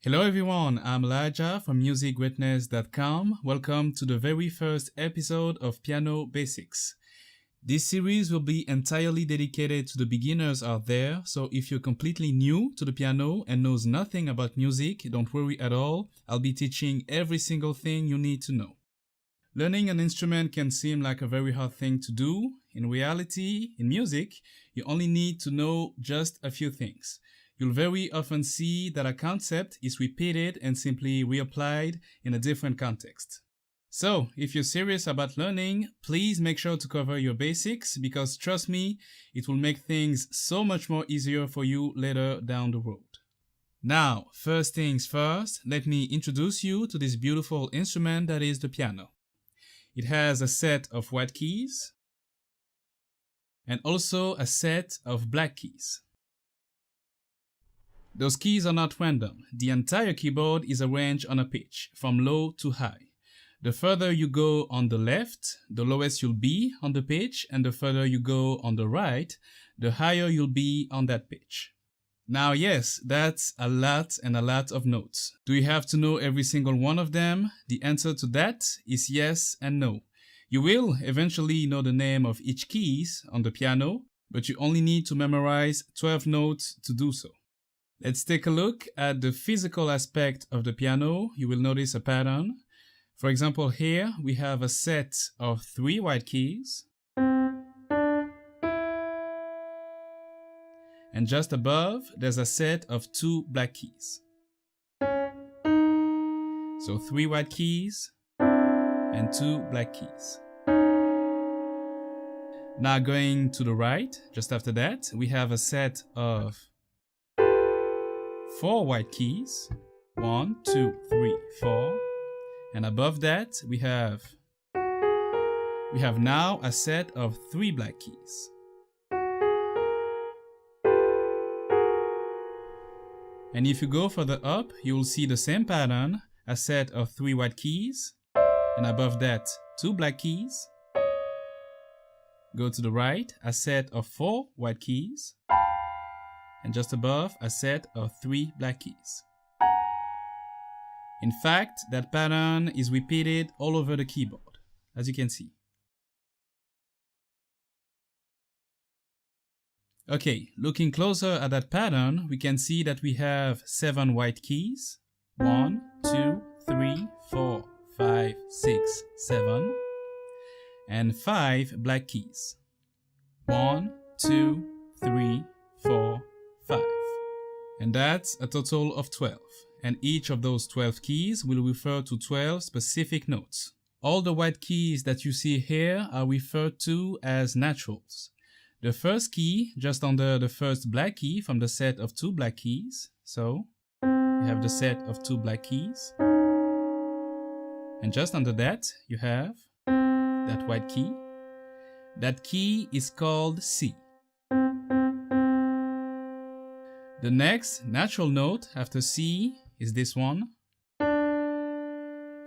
Hello everyone, I'm Elijah from musicgreatness.com. Welcome to the very first episode of Piano Basics. This series will be entirely dedicated to the beginners out there, so if you're completely new to the piano and knows nothing about music, don't worry at all. I'll be teaching every single thing you need to know. Learning an instrument can seem like a very hard thing to do. In reality, in music, you only need to know just a few things. You'll very often see that a concept is repeated and simply reapplied in a different context. So, if you're serious about learning, please make sure to cover your basics because trust me, it will make things so much more easier for you later down the road. Now, first things first, let me introduce you to this beautiful instrument that is the piano. It has a set of white keys and also a set of black keys. Those keys are not random. The entire keyboard is arranged on a pitch, from low to high. The further you go on the left, the lowest you'll be on the pitch, and the further you go on the right, the higher you'll be on that pitch. Now yes, that's a lot and a lot of notes. Do you have to know every single one of them? The answer to that is yes and no. You will eventually know the name of each keys on the piano, but you only need to memorize 12 notes to do so. Let's take a look at the physical aspect of the piano. You will notice a pattern. For example, here we have a set of 3 white keys. And just above, there's a set of 2 black keys. So 3 white keys and 2 black keys. Now going to the right, just after that, we have a set of 4 white keys, 1, 2, 3, 4, and above that we have now a set of 3 black keys. And if you go further up, you will see the same pattern, a set of 3 white keys, and above that 2 black keys. Go to the right, a set of 4 white keys, and just above, a set of 3 black keys. In fact, that pattern is repeated all over the keyboard, as you can see. Okay, looking closer at that pattern, we can see that we have 7 white keys. 1, 2, 3, 4, 5, 6, 7. And 5 black keys. 1, 2, 3, 4, 5. And that's a total of 12. And each of those 12 keys will refer to 12 specific notes. All the white keys that you see here are referred to as naturals. The first key, just under the first black key from the set of 2 black keys. So, you have the set of 2 black keys. And just under that, you have that white key. That key is called C. The next natural note after C is this one,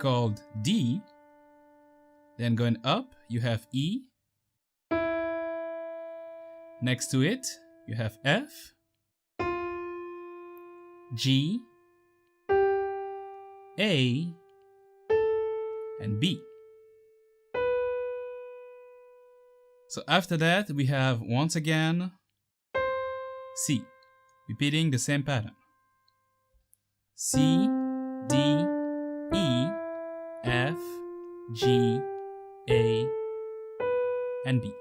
called D. Then going up, you have E. Next to it, you have F, G, A, and B. So after that, we have once again C, repeating the same pattern. C, D, E, F, G, A, and B.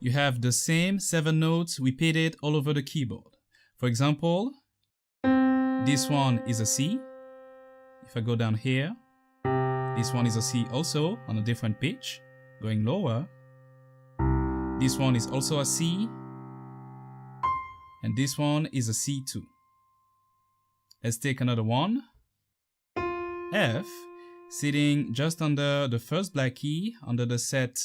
You have the same 7 notes repeated all over the keyboard. For example, this one is a C. If I go down here, this one is a C also on a different pitch, going lower. This one is also a C. And this one is a C too. Let's take another one. F, sitting just under the first black key, under the set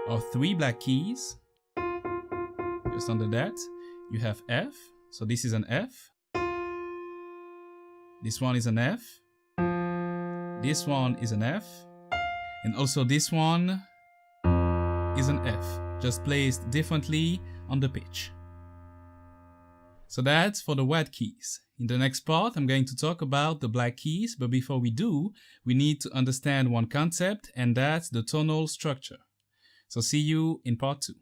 of 3 black keys. Just under that, you have F. So this is an F. This one is an F. This one is an F. And also this one is an F, just placed differently on the pitch. So that's for the white keys. In the next part, I'm going to talk about the black keys, but before we do, we need to understand one concept, and that's the tonal structure. So see you in part 2.